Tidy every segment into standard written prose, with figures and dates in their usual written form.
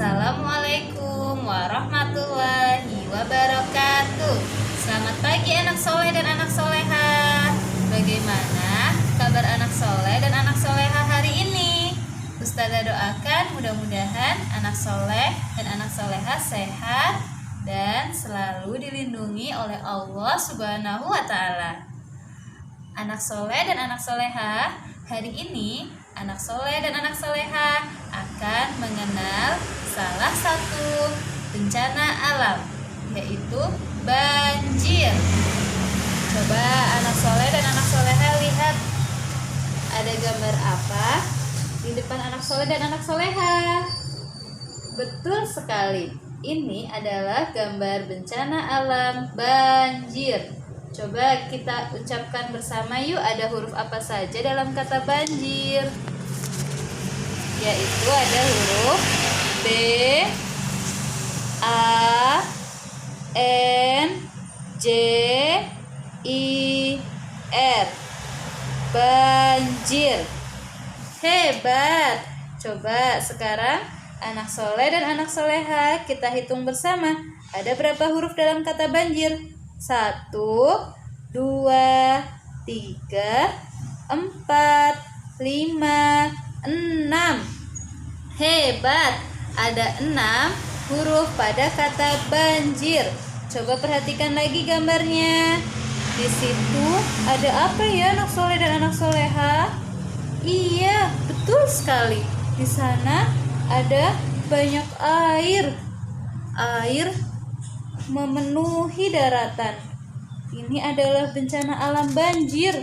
Assalamualaikum warahmatullahi wabarakatuh. Selamat pagi anak soleh dan anak soleha. Bagaimana kabar anak soleh dan anak soleha hari ini? Ustazah doakan mudah-mudahan anak soleh dan anak soleha sehat dan selalu dilindungi oleh Allah Subhanahu wa Ta'ala. Anak soleh dan anak soleha, hari ini anak soleh dan anak soleha akan mengenal salah satu bencana alam, yaitu banjir. Coba anak soleh dan anak soleha lihat, ada gambar apa di depan anak soleh dan anak soleha? Betul sekali, ini adalah gambar bencana alam banjir. Coba kita ucapkan bersama yuk, ada huruf apa saja dalam kata banjir? Yaitu ada huruf B, A, N, J, I, R. Banjir. Hebat. Coba sekarang anak soleh dan anak soleha kita hitung bersama. Ada berapa huruf dalam kata banjir? 1, 2, 3, 4, 5, 6. Hebat, ada 6 huruf pada kata banjir. Coba perhatikan lagi gambarnya. Di situ ada apa ya anak soleh dan anak soleha? Iya, betul sekali. Di sana ada banyak air. Air memenuhi daratan. Ini adalah bencana alam banjir.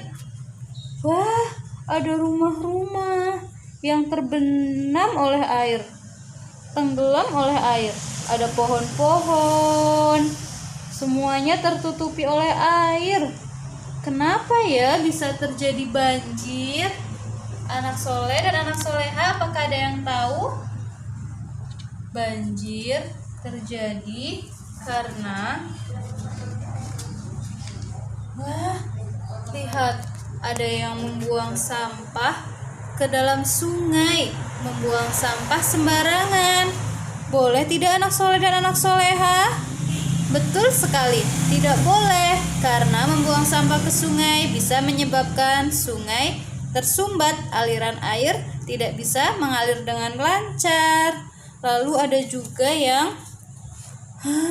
Wah, ada rumah-rumah yang terbenam oleh air, tenggelam oleh air. Ada pohon-pohon, semuanya tertutupi oleh air. Kenapa ya bisa terjadi banjir? Anak soleh dan anak soleha, apakah ada yang tahu? Banjir terjadi karena lihat, ada yang membuang sampah ke dalam sungai, membuang sampah sembarangan. Boleh tidak anak soleh dan anak soleha? Betul sekali, tidak boleh, karena membuang sampah ke sungai bisa menyebabkan sungai tersumbat, aliran air tidak bisa mengalir dengan lancar. Lalu ada juga yang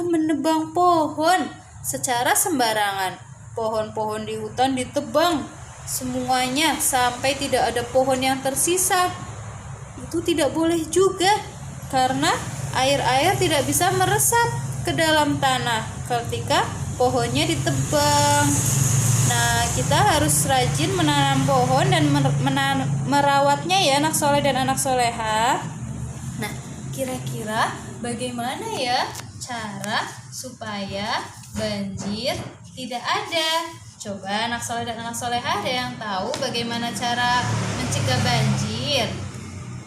menebang pohon secara sembarangan. Pohon-pohon di hutan ditebang semuanya sampai tidak ada pohon yang tersisa. Itu tidak boleh juga, karena air-air tidak bisa meresap ke dalam tanah ketika pohonnya ditebang. Nah, kita harus rajin menanam pohon dan merawatnya ya anak soleh dan anak soleha. Nah, kira-kira bagaimana ya cara supaya banjir tidak ada? Coba anak soleh dan anak soleha, ada yang tahu bagaimana cara mencegah banjir?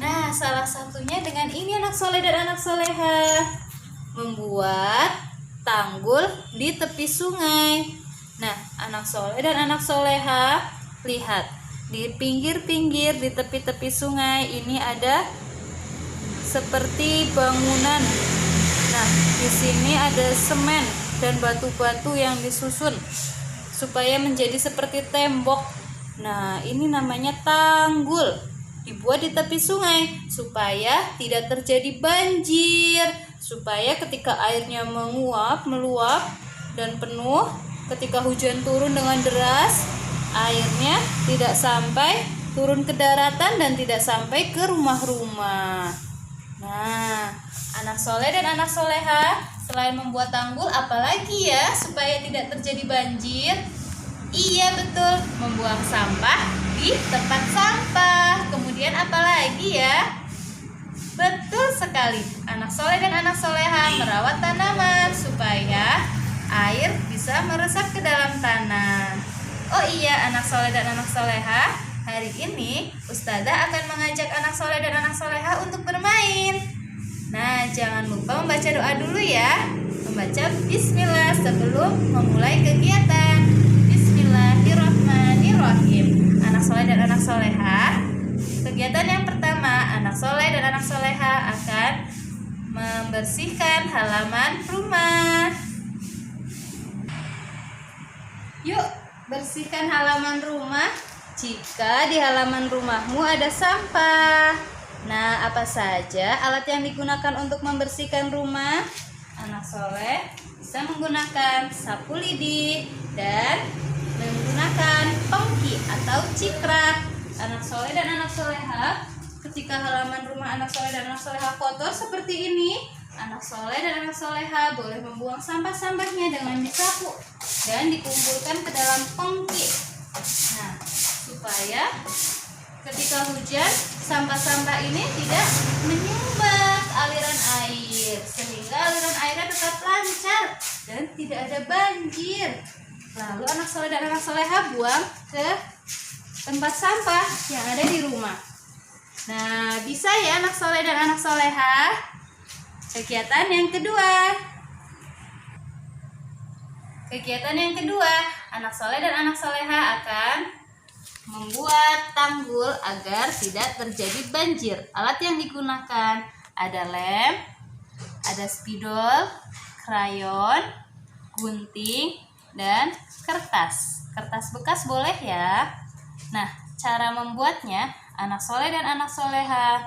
Nah, salah satunya dengan ini anak soleh dan anak soleha, membuat tanggul di tepi sungai. Nah, anak soleh dan anak soleha, lihat di pinggir-pinggir, di tepi-tepi sungai ini ada seperti bangunan. Nah, di sini ada semen dan batu-batu yang disusun supaya menjadi seperti tembok. Nah, ini namanya tanggul. Dibuat di tepi sungai supaya tidak terjadi banjir, supaya ketika airnya meluap dan penuh, ketika hujan turun dengan deras, airnya tidak sampai turun ke daratan dan tidak sampai ke rumah-rumah. Nah, anak soleh dan anak soleha, selain membuat tanggul, apalagi ya supaya tidak terjadi banjir? Iya betul, membuang sampah di tempat sampah. Kemudian apalagi ya? Betul sekali, anak soleh dan anak soleha merawat tanaman supaya air bisa meresap ke dalam tanah. Oh iya anak soleh dan anak soleha, hari ini Ustazah akan mengajak anak soleh dan anak soleha untuk bermain. Nah, jangan lupa membaca doa dulu ya. Membaca bismillah sebelum memulai kegiatan. Bismillahirrahmanirrahim. Anak soleh dan anak soleha, kegiatan yang pertama, anak soleh dan anak soleha akan membersihkan halaman rumah. Yuk, bersihkan halaman rumah. Jika di halaman rumahmu ada sampah. Nah, apa saja alat yang digunakan untuk membersihkan rumah? Anak soleh bisa menggunakan sapu lidi dan menggunakan pengki atau cikrak. Anak soleh dan anak soleha, ketika halaman rumah anak soleh dan anak soleha kotor seperti ini, anak soleh dan anak soleha boleh membuang sampah-sampahnya dengan disapu dan dikumpulkan ke dalam pengki. Nah, supaya ketika hujan, sampah-sampah ini tidak menyumbat aliran air, sehingga aliran airnya tetap lancar dan tidak ada banjir. Lalu anak soleh dan anak soleha buang ke tempat sampah yang ada di rumah. Nah, bisa ya anak soleh dan anak soleha. Kegiatan yang kedua. Kegiatan yang kedua, anak soleh dan anak soleha akan membuat tanggul agar tidak terjadi banjir. Alat yang digunakan ada lem, ada spidol, krayon, gunting, dan kertas. Kertas bekas boleh ya. Nah, cara membuatnya, anak soleh dan anak soleha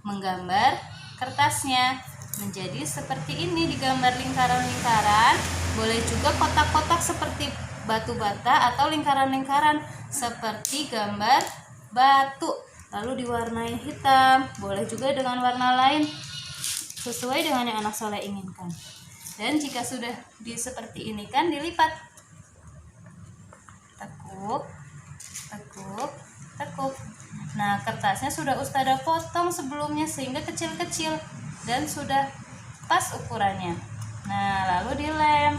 menggambar kertasnya menjadi seperti ini, digambar lingkaran-lingkaran. Boleh juga kotak-kotak seperti batu bata atau lingkaran-lingkaran seperti gambar batu, lalu diwarnai hitam. Boleh juga dengan warna lain sesuai dengan yang anak soleh inginkan. Dan jika sudah seperti ini kan, dilipat, tekuk, tekuk, tekuk. Nah, kertasnya sudah Ustazah potong sebelumnya sehingga kecil-kecil dan sudah pas ukurannya. Nah, lalu dilem.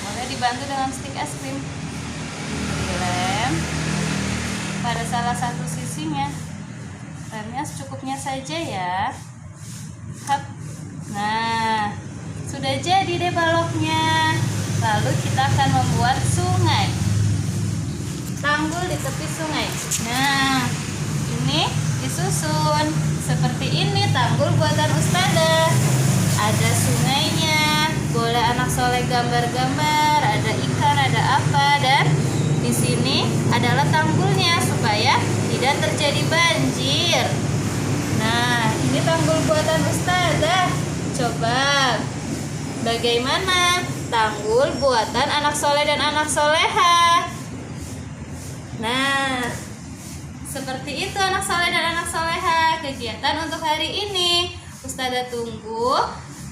Boleh dibantu dengan stik es krim. Dilem pada salah satu sisinya. Lemnya secukupnya saja ya. Hap. Nah, sudah jadi deh baloknya. Lalu kita akan membuat sungai. Tanggul di tepi sungai. Nah, ini disusun seperti ini tanggul buatan Ustazah. Ada sungainya, boleh anak soleh gambar-gambar, ada ikan, ada apa, dan di sini adalah tanggulnya supaya tidak terjadi banjir. Nah, ini tanggul buatan Ustazah. Coba bagaimana tanggul buatan anak soleh dan anak soleha? Nah, seperti itu anak soleh dan anak soleha. Kegiatan untuk hari ini. Ustazah tunggu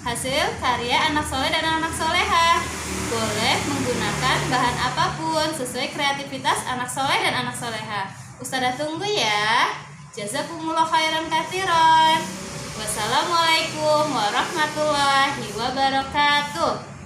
hasil karya anak soleh dan anak soleha. Boleh menggunakan bahan apapun sesuai kreativitas anak soleh dan anak soleha. Ustazah tunggu ya. Jazakumullah khairan katsiran. Wassalamualaikum warahmatullahi wabarakatuh.